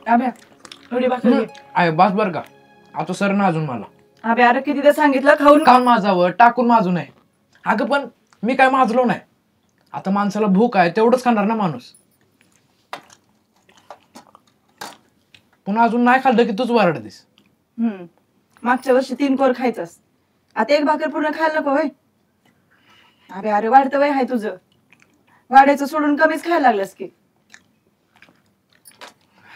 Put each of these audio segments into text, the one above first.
अभ्या थोडी भाकर घे. आहे बस बर का, आता सर ना अजून मला अभ्या अरे किती सांगितलं खाऊन काल माझावं टाकून माझू नये. अगं पण मी काय माजलो नाही. आता माणसाला भूक आहे तेवढंच खाणार ना माणूस. पुन्हा अजून नाही खाल्लं की तूच वरडतीस. मागच्या वर्षी 3 कोर खायचंस, आता 1 भाकर पूर्ण खायला नको होय. अरे अरे वाढतं वय हाय तुझं, वाढायचं सोडून कमीच खायला लागलंस की.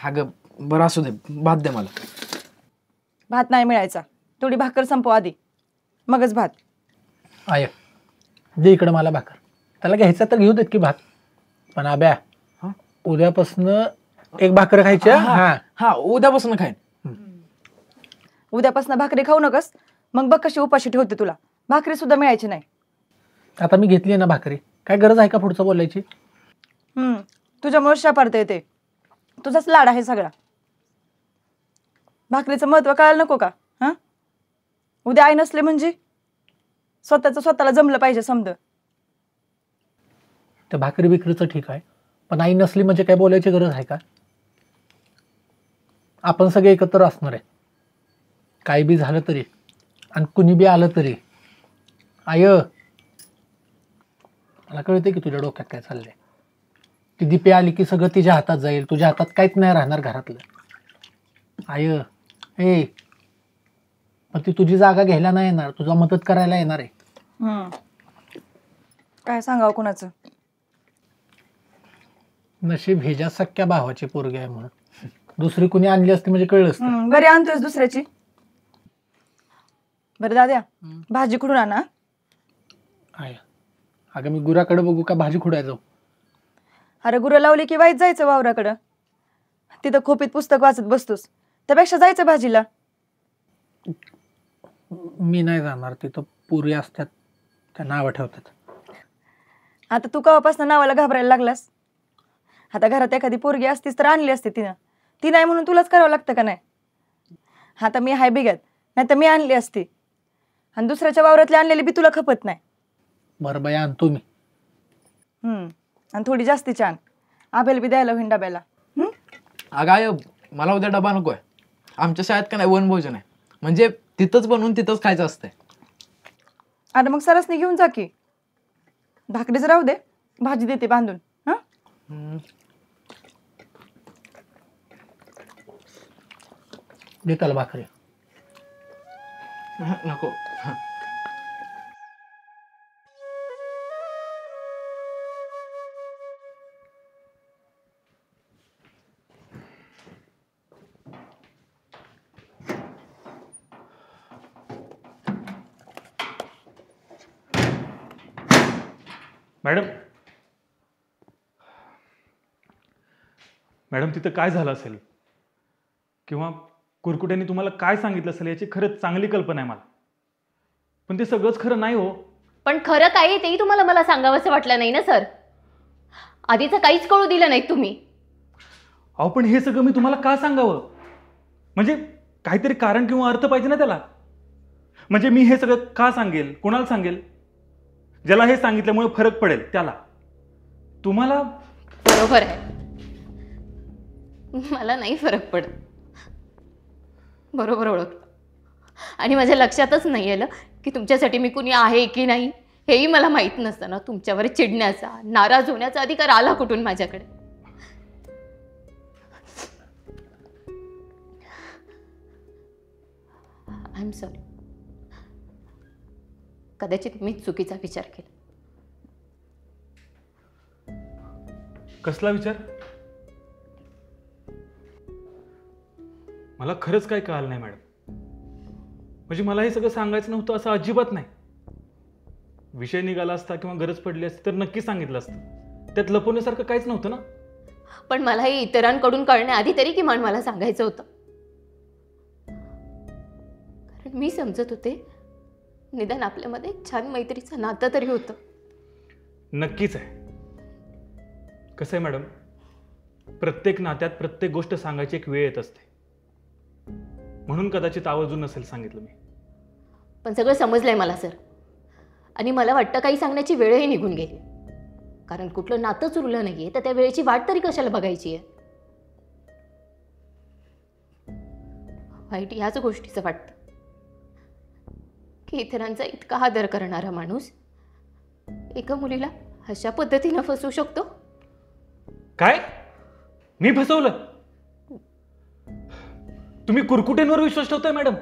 अगं बरं असू दे, भात दे मला. भात नाही मिळायचा, थोडी भाकर संपव आधी मगच भात. आय दे इकडं मला भाकर. त्याला घ्यायचा तर घेऊ देत की भात. पण आब्या उद्यापासून 1 भाकर खायची. हा हा उद्यापासून खाईन. उद्यापासून भाकरी खाऊ नकस, मग बघ कशी उपाशी ठेवते तुला. भाकरी सुद्धा मिळायची नाही. आता मी घेतली ना भाकरी, काय गरज आहे का पुढचं बोलायची. तुझ्यामुळे शापारता येते, तुझाच लाड आहे सगळा. भाकरीचं महत्व कळायला नको का? हा उद्या आई नसले म्हणजे स्वतःला जमलं पाहिजे समज. तर भाकरी बिकरीचं ठीक आहे, पण आई नसली म्हणजे काय बोलायची गरज आहे का? आपण सगळे एकत्र असणार आहे, काही बी झालं तरी आणि कुणी बी आलं तरी. आय मला कळते की तुझ्या डोक्यात काय चाललंय. ती दीपी आली की सगळं तिच्या हातात जाईल, तुझ्या हातात काहीच नाही राहणार घरातलं. आय ए पण ती तुझी जागा घ्यायला नाही येणार, तुझा मदत करायला येणार आहे. काय सांगावं कोणाचं. नशीब ह्याच्या सख्या भावाची पोरगी आहे म्हणून. दुसरी कुणी आणली असती म्हणजे कळलं असतं. घरी आणतोयस दुसऱ्याची. बरं दाद्या भाजी कुठून आणा. आहे अगं मी गुराकडे बघू का भाजी खुडाय जाऊ. अरे गुरं लावली की वाईट जायचं वावराकडं, तिथं खोपीत पुस्तक वाचत बसतोस, त्यापेक्षा जायचं भाजीला. मी नाही जाणार, तिथं पुरी असतात त्या नावं ठेवतात. आता तू कवापासून नावाला घाबरायला लागलास. आता घरात एखादी पोरगी असतीस तर आणली असते तिनं. ती नाही म्हणून तुलाच करावं लागतं का नाही. आता मी हाय बिग्यात, नाही तर मी आणली असती. आणि दुसऱ्याच्या वावरातली आणलेली बी तुला खपत नाही. बरं बाई आणतो मी. आणि थोडी जास्ती छान आबेल बी द्यायला होईन डब्याला. अगं आय मला उद्या डबा नकोय. आमच्या शाळेत का नाही वनभोजन आहे, म्हणजे तिथंच बनवून तिथंच खायचं असतंय. अरे मग सरसनी घेऊन जा की. भाकरीच राहू दे, भाजी देते बांधून. दे त्याला भाकरी. नको. मॅडम मॅडम तिथं काय झालं असेल किंवा कुरकुट्यांनी तुम्हाला काय सांगितलं असेल याची खरंच चांगली कल्पना आहे मला, पण ते सगळंच खरं नाही हो. पण खरं काय आहे तेही तुम्हाला मला सांगावंसं वाटलं नाही ना सर. आधीचं काहीच कळू दिलं नाही तुम्ही. अहो पण हे सगळं मी तुम्हाला का सांगावं, म्हणजे काहीतरी कारण किंवा अर्थ पाहिजे ना त्याला. म्हणजे मी हे सगळं का सांगेल, कोणाला सांगेल, ज्याला हे सांगितल्यामुळे फरक पडेल त्याला. तुम्हाला बरोबर आहे, मला नाही फरक पडत. बरोबर ओळखलं. आणि माझ्या लक्षातच नाही आलं की तुमच्यासाठी मी कुणी आहे की नाही हेही मला माहीत नसताना तुमच्यावर चिडण्याचा, नाराज होण्याचा अधिकार आला कुठून माझ्याकडे. I am sorry. कदाचित मीच चुकीचा विचार केला. कसला विचार? मला खरंच काय कळालं नाही मॅडम. म्हणजे मला हे सगळं सांगायचं नव्हतं असं अजिबात नाही. विषय निघाला असता किंवा गरज पडली असती तर नक्की सांगितलं असतं. त्यात लपवण्यासारखं काहीच नव्हतं ना. पण मला हे इतरांकडून कळण्याआधी तरी किमान मला सांगायचं होतं. कारण मी समजत होते निदान आपल्यामध्ये एक छान मैत्रीचं नातं तरी होतं. नक्कीच आहे. कसं आहे मॅडम, प्रत्येक नात्यात प्रत्येक गोष्ट सांगायची एक वेळ येत असते, म्हणून कदाचित आवर्जून नसेल सांगितलं मी. पण सगळं समजलंय मला सर, आणि मला वाटतं काही सांगण्याची वेळही निघून गेली. कारण कुठलं नातंच उरलं नाहीये तर त्या वेळेची वाट तरी कशाला बघायची आहे. वाईट ह्याच गोष्टीचं वाटतं की इतरांचा इतका आदर करणारा माणूस एका मुलीला अशा पद्धतीनं फसवू शकतो. काय? मी फसवलं? तुम्ही कुरकुटेंवर विश्वास ठेवताय मॅडम?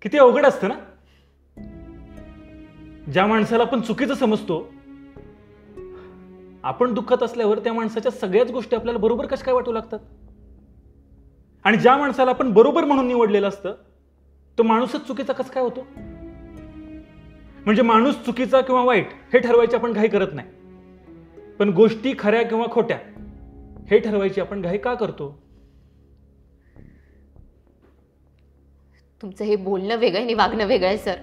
किती अवघड असतं ना. ज्या माणसाला आपण चुकीचं समजतो, आपण दुःखात असल्यावर त्या माणसाच्या सगळ्याच गोष्टी आपल्याला बरोबर कशा काय वाटू लागतात. आणि ज्या माणसाला आपण बरोबर म्हणून निवडलेलं असतं तो माणूसच चुकीचा कसं काय होतो. म्हणजे माणूस चुकीचा किंवा वाईट हे ठरवायची आपण घाई करत नाही, पण गोष्टी खऱ्या किंवा खोट्या हे ठरवायची आपण घाई का करतो. तुमचं हे बोलणं वेगळं आणि वागणं वेगळं आहे सर.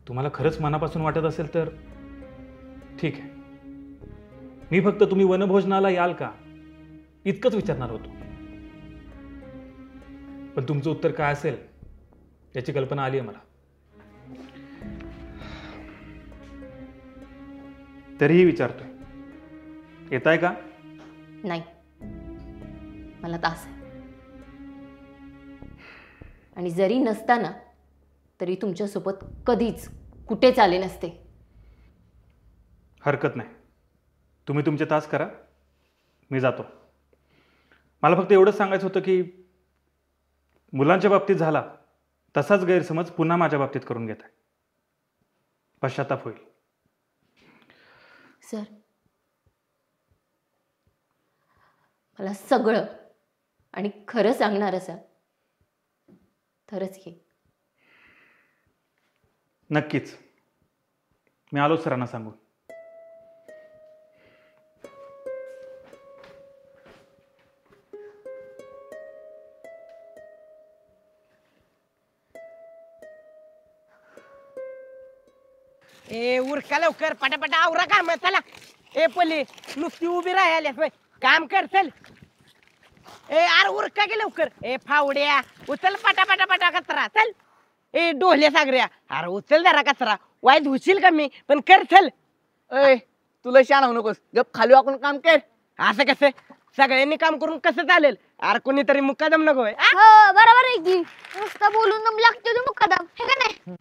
तुम्हाला खरंच मनापासून वाटत असेल तर ठीक आहे. मी फक्त तुम्ही वनभोजनाला याल का इतकंच विचारणार होतो, पण तुमचं उत्तर काय असेल याची कल्पना आली आहे मला. तरीही विचारतोय, येताय का? नाही, मला तास आहे. आणि जरी नसताना तरी तुमच्यासोबत कधीच कुठेच आले नसते. हरकत नाही, तुम्ही तुमचे तास करा, मी जातो. मला फक्त एवढंच सांगायचं होतं की मुलांच्या बाबतीत झाला तसाच गैरसमज पुन्हा माझ्या बाबतीत करून घेत आहे. पश्चाताप होईल. सर, मला सगळं आणि खरं सांगणार असाल तरच हे. नक्कीच, मी आलो सरांना सांगून. ए उरका लवकर, पटापटा आवरा काम चला. ए पल्ली नुसती उभी राहायला काम कर चल. ए अरे उरका की लवकर. ए फावड्या उचल पटापटा पटा कचरा चल. ए डोहल्या सागऱ्या अरे उचल जरा कचरा, वाईट होशील का मी पण कर चल. अय तुला शान होऊ नकोस, गप खाली वाकून काम कर. असं कसं सगळ्यांनी काम करून कसं चालेल. अरे कोणीतरी मुक्कादम नको होय. हो बरोबर आहे की, नुसतं बोलून दम लागतो तो मुक्कादम, हे का नाही?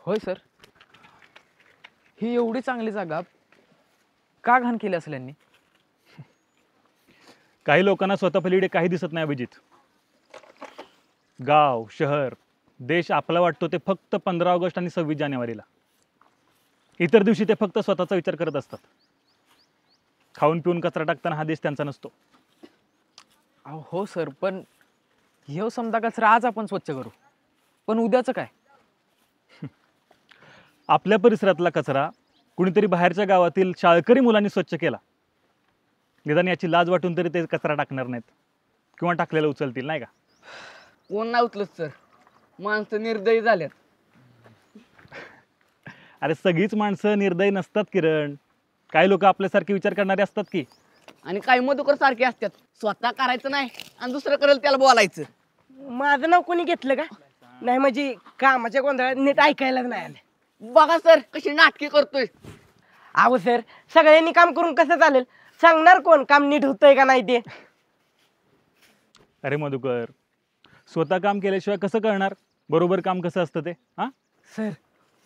होय सर, ही एवढी चांगली जागा का घाण केली असेल यांनी? काही लोकांना स्वतः पलीकडे काही दिसत नाही अभिजित. गाव, शहर, देश आपला वाटतो ते फक्त 15 ऑगस्ट आणि 26 जानेवारीला. इतर दिवशी ते फक्त स्वतःचा विचार करत असतात. खाऊन पिऊन कचरा टाकताना हा देश त्यांचा नसतो. हो सर, पण हे समजा कचरा आज आपण स्वच्छ करू, पण उद्याचं काय? आपल्या परिसरातला कचरा कुणीतरी बाहेरच्या गावातील शाळकरी मुलांनी स्वच्छ केला, निदान याची लाज वाटून तरी ते कचरा टाकणार नाहीत किंवा टाकलेला उचलतील, नाही का? कोण नाही उचलत सर, माणसं निर्दयी झाल्यात. अरे सगळीच माणसं निर्दयी नसतात किरण. काही लोक आपल्यासारखे विचार करणारे असतात की. आणि काही मधुकर सारखे असतात, स्वतः करायचं नाही आणि दुसरं करेल त्याला बोलायचं. माझं नाव कोणी घेतलं का नाही, म्हणजे कामाच्या गोंधळात नीट ऐकायलाच नाही आलं. बघा सर कशी नाटकी करतोय. अहो सर, सगळ्यांनी काम करून कसं चालेल. सांगणार कोण काम नीट होतंय का नाही ते. अरे मधुकर, स्वतः काम केल्याशिवाय कसं कळणार बरोबर काम कसं असतं ते? हा सर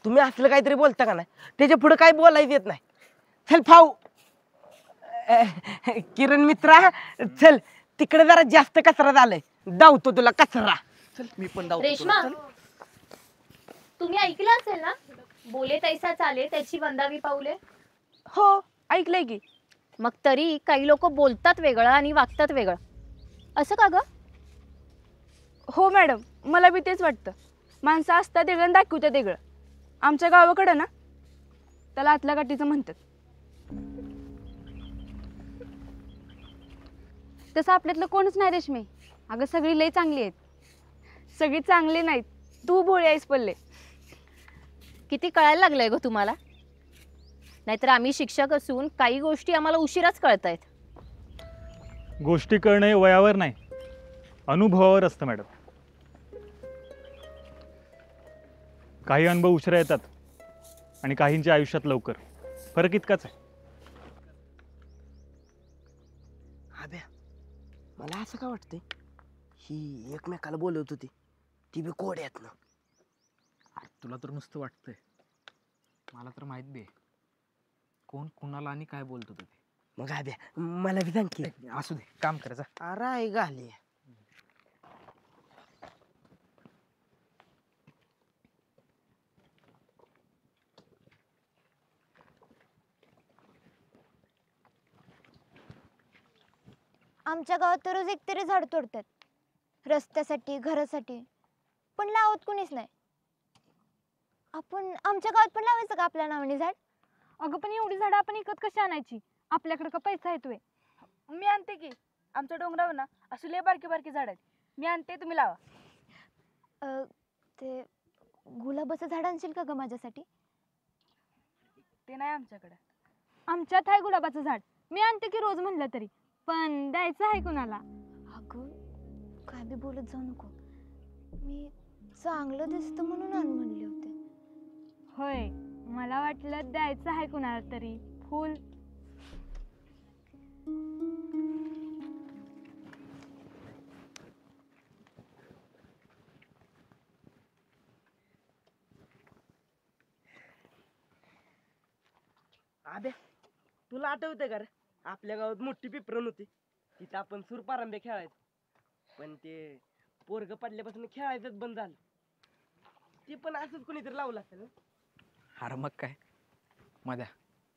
तुम्ही असलं काहीतरी बोलता का नाही, त्याच्या पुढे काही बोलायचं येत नाही. चल फाऊ किरण मित्रा, चल तिकडे जरा जास्त कचरा झालाय, धावतो तुला कचरा. चल मी पण जाऊ. रेश्मा, तुम्ही ऐकलं असेल ना, बोले तैसा चाले त्याची वंदावी पाऊले. हो ऐकलंय की. मग तरी काही लोक बोलतात वेगळं आणि वागतात वेगळं, असं का ग? हो मॅडम, मला बी तेच वाटतं. माणसं असतात वेगळं आणि दाखवतात वेगळं. आमच्या गावाकडं ना त्याला आतल्या गाठीचं म्हणतात. तसं आपल्यातलं कोणच नाही रेश्मी. अगं सगळी लई चांगली आहेत. सगळी चांगली नाहीत, तू भोळी आहेस पल्ले. किती कळायला लागलंय ग तुम्हाला? नाहीतर आम्ही शिक्षक असून काही गोष्टी आम्हाला उशिराच कळतायत. गोष्टी कळणं हे वयावर नाही, अनुभवावर असतं मॅडम. काही अनुभव उशिरा येतात आणि काहींच्या आयुष्यात लवकर. फरक इतकाच आहे. आब्या, मला असं का वाटतंय ही एकमेकाला बोलवत होती ती बी कोड्यात ना. तुला तर नुसतं वाटतंय, मला तर माहित बी आहे कोण कुणाला आणि काय बोलत होतं ते. मग आब्या मला बी सांग की. असू दे, काम करायचं. अरे आई घाली. आमच्या गावात तर रोज एकतरी झाड तोडतात रस्त्यासाठी घरासाठी, पण लावत कुणीच नाही. आपण आमच्या गावात पण लावायचं का आपल्या नावाने झाड? अगं पण एवढी झाडं आपण विकत कशी आणायची? आपल्याकडे का पैसा येतोय? मी आणते की. आमच्या डोंगरावर ना अशी लय बारकी बारकी झाड आहेत, मी आणते, तुम्ही लावा. ते गुलाबाचं झाड आणशील का ग माझ्यासाठी? ते नाही आमच्याकडे. आमच्यात आहे गुलाबाचं झाड, मी आणते की रोज म्हणलं तरी, पण द्यायचं आहे कुणाला? अगं काय बी बोलत जाऊ नको, मी चांगलं दिसतं म्हणून आण म्हणले होते. होय, मला वाटलं द्यायचं आहे कुणाला तरी फूल. आब्या, तुला आठवतंय का रे आपल्या गावात मोठी पिपरण होती, तिथं आपण सुरपारंब्या खेळायचो, पण ते पोरग पडल्यापासून खेळायचंच बंद झालं. ते पण असंच कोणीतरी लावलं असेल ना. अरे मग काय मध्या,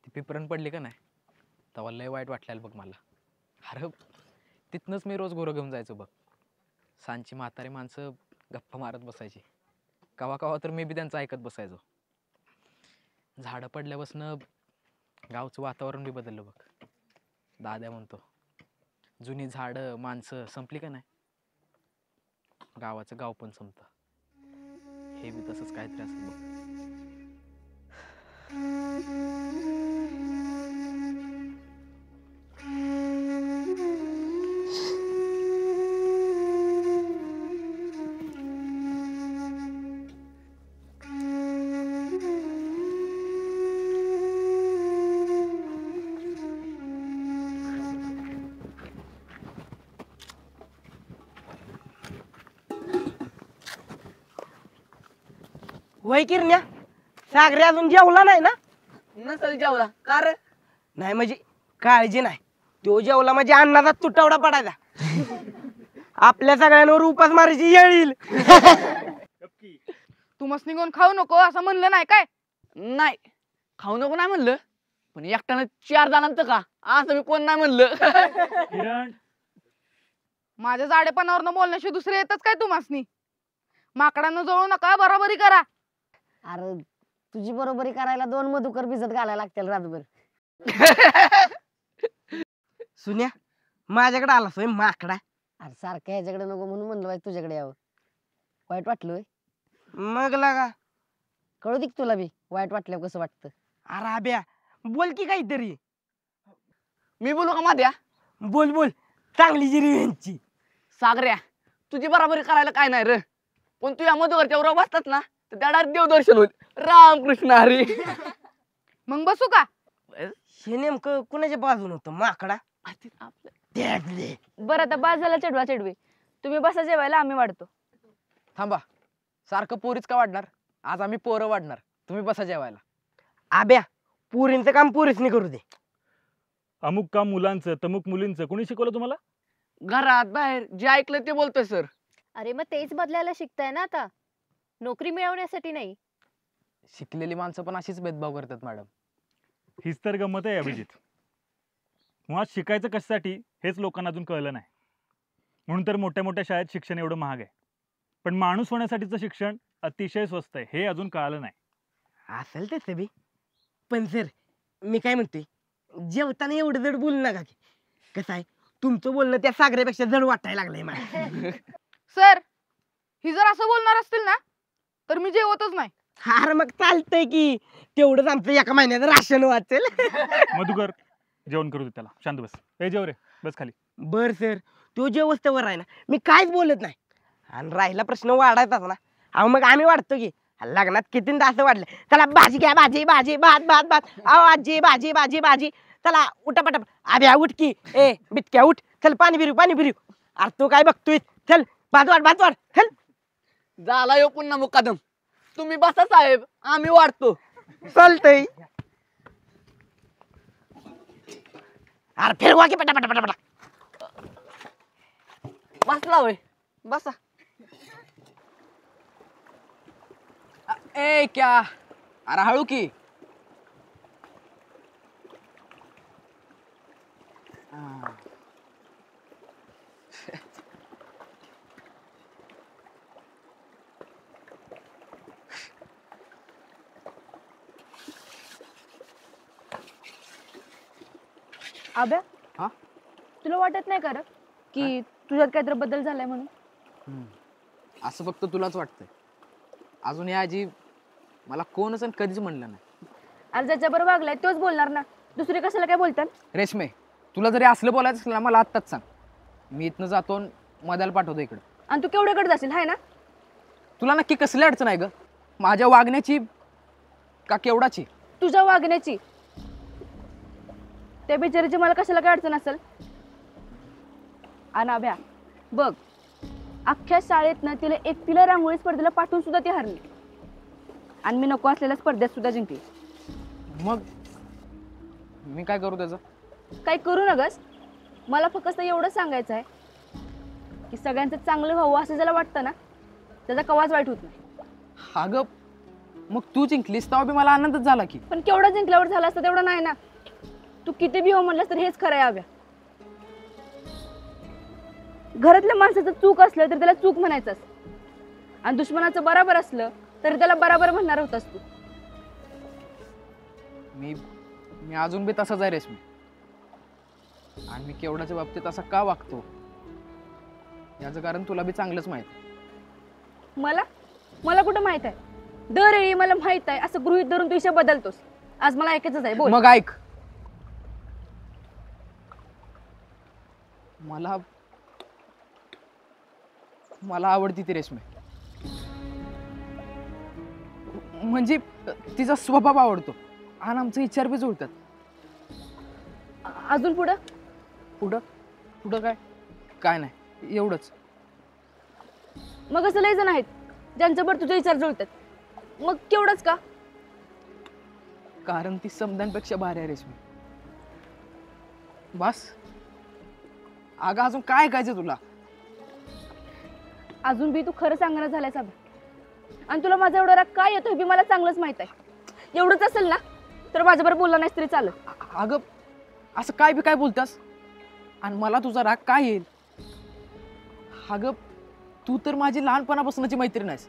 ती पिपरण पडली का नाही तेव्हा लय वाईट वाटलेलं बघ मला. अरे तिथनंच मी रोज गुरं घेऊन जायचो बघ. सांची म्हातारी माणसं गप्पा मारत बसायची, कवा कवा तर मी बी त्यांचं ऐकत बसायचो. झाडं पडल्यापासून गावचं वातावरण बी बदललं बघ. दाद्या म्हणतो जुनी झाडं माणसं संपली का नाही, गावाचं गाव पण संपतं. हे बी तसंच काहीतरी असं बघ. वय किरण्या, सागरे अजून जेवला नाही ना? नसल जेवला का रे? नाही म्हणजे काळजी नाही, तो जेवला म्हणजे अन्नाचा तुटवडा पडायचा. आपल्या सगळ्यांवर उपास मारायची येळ येईल. तू मस्त निघून खाऊ नको असं म्हणलं नाही काय? नाही, खाऊ नको नाही म्हणलं, पण एकट्यानं 4 जणांचं का असं मी कोण नाही म्हणलं. किरण, माझ्या जाडेपणावरनं बोलण्याशिवाय दुसरे येतच काय तुम्हासनी? माकडांना जळू नका, बरोबरी करा. अरे तुझी बरोबरी करायला 2 मधुकर भिजत घालायला लागतील रातभर. सुन्या, माझ्याकडे आला सोय माकडा. अरे सारखं ह्याच्याकडे नको म्हणून म्हणलं पाहिजे तुझ्याकडे यावं. वाईट वाटलं होय? मग लागा कळू दे की तुला बी वाईट वाटल्यावर कसं वाटतं. अरे आब्या, बोल की काहीतरी. मी बोलू का माद्या? बोल बोल, चांगली जिरी यांची. सागऱ्या, तुझी बराबरी करायला काय नाही रे, पण तू या मधुकरच्या वर बसतात ना तर त्या डायरेक्ट देवदर्शन होईल. रामकृष्ण हरी. मग बसू का? हे नेमकं कुणाच्या बाजून होतं माकडा? बरं आता बाजाला चढवा चढवी, तुम्ही बसा जेवायला, आम्ही वाढतो. थांबा, सारखं पोरीच का वाढणार? आज आम्ही पोरं वाढणार, तुम्ही बसा जेवायला. आब्या, पुरींचं काम पुरीसनी करू दे. अमुक काम मुलांचं तमुक मुलींचं कोणी शिकवलं तुम्हाला? घरात बाहेर जे ऐकलं ते बोलतोय सर. अरे मग तेच बदलायला शिकताय ना आता, नोकरी मिळवण्यासाठी नाही. शिकलेली माणसं पण अशीच भेदभाव करतात मॅडम. हीच तर गंमत आहे अभिजित. मुळात शिकायचं कशासाठी हेच लोकांना अजून कळलं नाही, म्हणून तर मोठ्या मोठ्या शाळेत शिक्षण एवढं महाग आहे. पण माणूस होण्यासाठीचं शिक्षण अतिशय स्वस्त आहे हे अजून कळालं नाही. असेल तसं बी, पण सर मी काय म्हणतोय, जेवताना एवढं जड बोलू नका की. कसं आहे, तुमचं बोलणं त्या सागऱ्यापेक्षा जड वाटायला लागलंय मला. सर, ही जर असं बोलणार असतील ना तर मी जेवतच नाही. हार मग चालतंय की, तेवढंच आमचं एका महिन्याचं राशन वाचेल. मधुकर, जेवण करू दे त्याला. शांत बस. ए जेव रे, बस खाली. बर सर, तो जे वस्तूवर आहे ना मी काहीच बोलत नाही. आणि राहिला प्रश्न वाढायचाच ना, अहो मग आम्ही वाढतो की. लग्नात कितींदा असं वाढलं, चला भाजी घ्या, भाजी भाजी भात भात भात, अहो आजी भाजी भाजी भाजी, चला उठा पटा, आभ्या उठ की, ए बिटक्या उठ, चल पाणी फिरू पाणी फिरू. अरे तू काय बघतोय, चल भात वाढ चल. झाला यो पुन्हा मुकादम. तुम्ही बसा साहेब, आम्ही वाढतो. चालतंय. अरे फिरवा की पटा पटा पटा पटा. बसला होय, बसा. ए क्या, अरे हळू की. आब्या, हा? तुला वाटत नाही का रे की तुझ्यात काहीतरी बदल झालाय म्हणून? असं फक्त तुलाच वाटतंय. अजून या आजी मला कोणच आणि कधीच म्हणलं नाही. अरे ज्याच्याबरोबर वागलाय तोच बोलणार ना, दुसरे कशाला काय बोलतात? रेशमे, तुला जरी असलं बोलायचं असलं ना मला आत्ताच सांग. मी इथनं जातो आणि मदाला पाठवतो इकडं. आणि तू केवढ्याकडे जाशील हाय ना? तुला नक्की कसली अडचण आहे ग? माझ्या वागण्याची का केवढाची? तुझ्या वागण्याची. त्या बिचारीची मला कशाला काय अडचण असेल? अनाभ्या बघ, अख्ख्या शाळेतनं तिला एकटीला रांगोळी स्पर्धेला पाठवून सुद्धा ती हरली, आणि मी नको असलेल्या स्पर्धेत सुद्धा जिंकली. मग मी काय करू त्याचं? काही करू नगस. मला फक्त एवढं सांगायचं आहे की सगळ्यांचं चांगलं व्हावं असं ज्याला वाटतं ना, त्याचा कवाच वाईट होत नाही. अगं मग तू जिंकलीस तेव्हा बी मला आनंदच झाला की. पण केवढा जिंकल्यावर झाला असतं तेवढं नाही ना. तू किती बी हो म्हणलंस तर हेच खरं आहे आव्या. घरातल्या माणसाचं चूक असलं तर त्याला चूक म्हणायचंस, आणि दुश्मनाचं बरोबर असलं तर त्याला बरोबर म्हणणार होतास तू. मी अजून बी तसाच आहे रेशमी. आणि मी केवढ्याच्या बाबतीत असा का वागतो याचं कारण तुला बी चांगलंच माहित आहे. मला कुठं माहित आहे? दरवेळी मला माहित आहे असं गृहीत धरून तू विषय बदलतोस. आज मला ऐकायचंच आहे, बोल. मग ऐक. मला आवडती ती रेशमी. म्हणजे तिचा स्वभाव आवडतो आणि आमचे विचार बी जुळतात. अजून पुढं पुढं पुढं काय नाही, एवढंच. मग असं लय जण आहेत ज्यांच्यावर तुझे विचार जुळतात, मग केवढंच का? कारण ती समजांपेक्षा भारी आहे रेशमी. बस अगं अजून काय ऐकायचं तुला? अजून बी तू खरं सांगणं झालायस अभि, आणि तुला माझा एवढा राग काय येतो हे बी मला चांगलंच माहित आहे. एवढंच असेल ना तर माझ्याबरोबर बोलला नाहीस तरी चालत. अगं असं काय बी काय बोलतास, आणि मला तुझा राग काय येईल? अगं तू तर माझी लहानपणापासूनची मैत्रीण आहेस.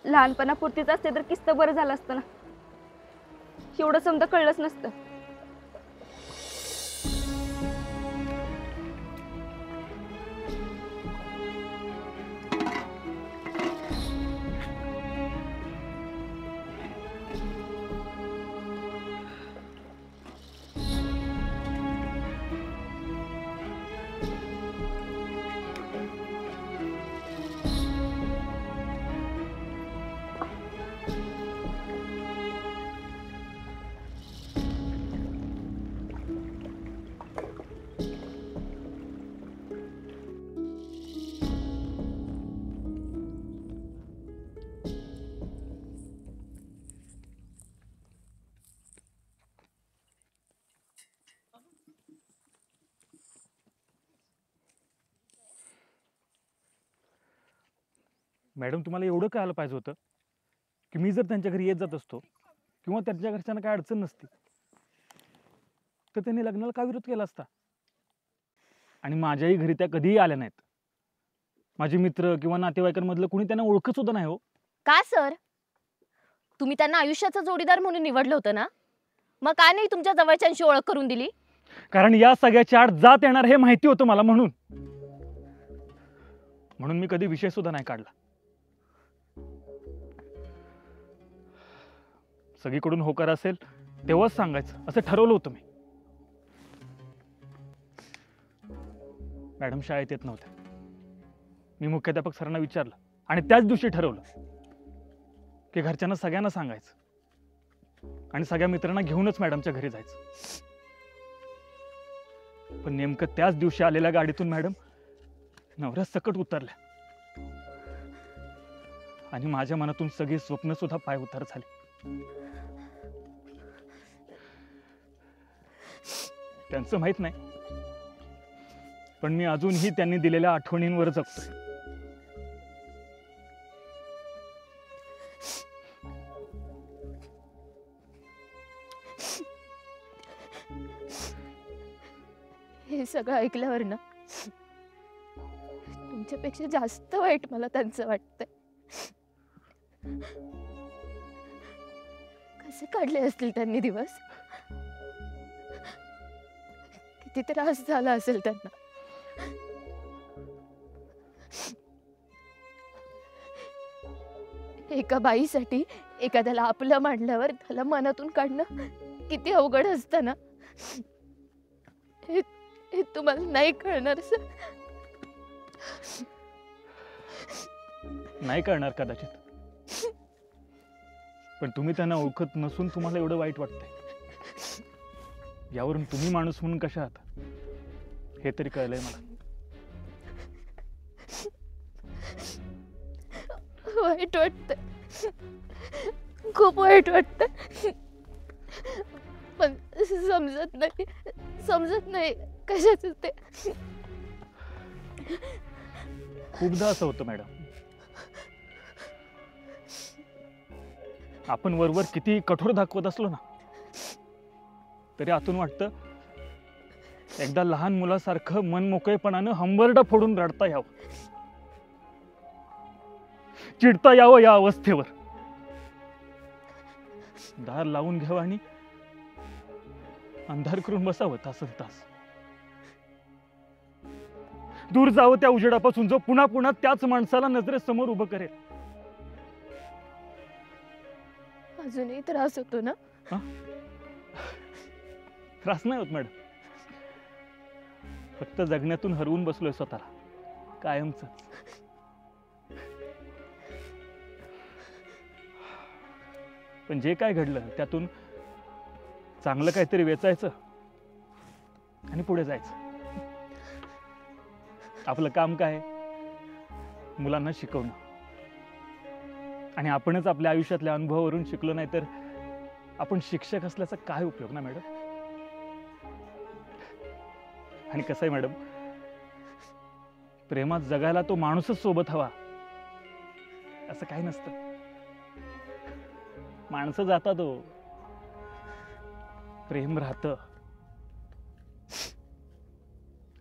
लहानपणापुरतीच असते तर किस्त बरं झालं असतं ना, एवढं समजा कळलंच नसतं. मॅडम, तुम्हाला एवढं कळायला पाहिजे होतं की मी जर त्यांच्या घरी येत जात असतो किंवा त्यांच्या घरच्यांना काय अडचण नसती तर त्यांनी लग्नाला का विरोध केला असता. आणि माझ्याही घरी त्या कधीही आल्या नाहीत. माझे मित्र किंवा नातेवाईकांमधलं कुणी त्यांना ओळखत सुद्धा नाही. हो का सर, तुम्ही त्यांना आयुष्याचा जोडीदार म्हणून निवडलं होतं ना, मग का नाही तुमच्या जवळच्यांशी ओळख करून दिली? कारण या सगळ्याच्या आड जात येणार हे माहिती होतं मला, म्हणून मी कधी विषय सुद्धा नाही काढला. सगळीकडून होकार असेल तेव्हाच सांगायचं असं ठरवलं होतं मी. मॅडम शाळेत येत नव्हत्या. मी मुख्याध्यापक सरांना विचारलं आणि त्याच दिवशी ठरवलं की घरच्यांना सगळ्यांना सांगायचं आणि सगळ्या मित्रांना घेऊनच मॅडमच्या घरी जायचं. पण नेमकं त्याच दिवशी आलेल्या गाडीतून मॅडम नवऱ्या सकट उतरल्या आणि माझ्या मनातून सगळी स्वप्न सुद्धा पाय उतार झाली. त्यांचं माहित नाही, पण मी अजूनही त्यांनी दिलेल्या आठवणींवर जगतोय. हे सगळं ऐकल्यावर ना तुमच्यापेक्षा जास्त वाईट मला त्यांचं वाटतंय. कसे काढले असतील त्यांनी दिवस, किती त्रास झाला असेल त्यांना. एका बाईसाठी एखाद्याला आपलं मांडल्यावर त्याला मनातून काढणं किती अवघड असतं ना, हे तुम्हाला नाही कळणार सर. नाही कळणार कदाचित, पण तुम्ही त्यांना ओळखत नसून तुम्हाला एवढं वाईट वाटतंय यावरून तुम्ही माणूस म्हणून कशा आहात हे तरी कळलंय मला. वाईट वाटत, खूप वाईट वाटत, पण समजत नाही कशाच ते. खूपदा असं होतं मॅडम, आपण वरवर किती कठोर दाखवत असलो ना तरी आतून वाटतं एकदा लहान मुलासारखं मन मोकळेपणानं हंबरडा फोडून रडता यावं, चिडता यावं या अवस्थेवर. दार लावून घ्यावं आणि अंधार करून बसावं तासन तास. दूर जावं त्या उजेडापासून जो पुन्हा पुन्हा त्याच माणसाला नजरेसमोर उभं करेल. अजूनही त्रास होतो ना? त्रास नाही होत मॅडम, फक्त जगण्यातून हरवून बसलोय स्वतःला कायमच. पण जे काय घडलं त्यातून चांगलं काहीतरी वेचायचं आणि पुढे जायचं. आपलं काम काय? मुलांना शिकवणं. आणि आपणच आपल्या आयुष्यातल्या अनुभवावरून शिकलो नाही तर आपण शिक्षक असल्याचा काय उपयोग ना मॅडम. आणि कसं आहे मॅडम, प्रेमात जगायला तो माणूसच सोबत हवा असं काही नसतं. माणसं जातात हो, प्रेम राहतं.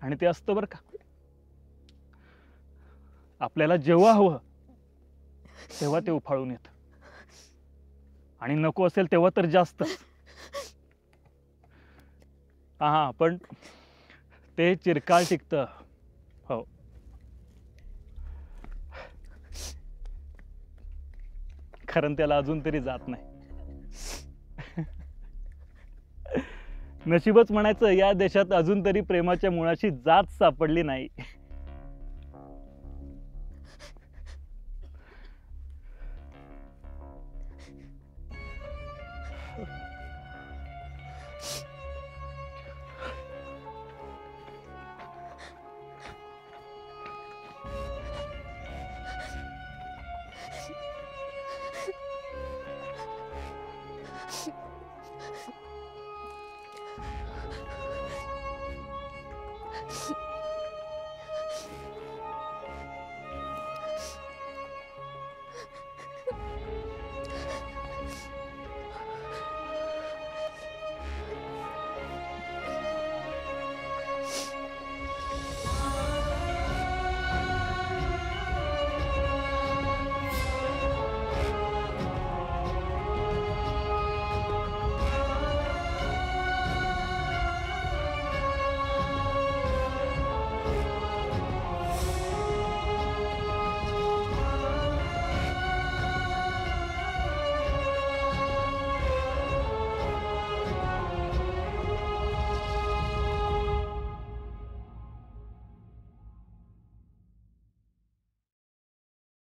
आणि ते असतं बरं का, आपल्याला जेव्हा हवं तेव्हा ते उफाळून येतं आणि नको असेल तेव्हा तर जास्त. हा, पण ते चिरकाळ टिकतं. हो, कारण त्याला अजून तरी जात नाही. नशीबच म्हणायचं या देशात अजून तरी प्रेमाच्या मुळाशी जात सापडली नाही.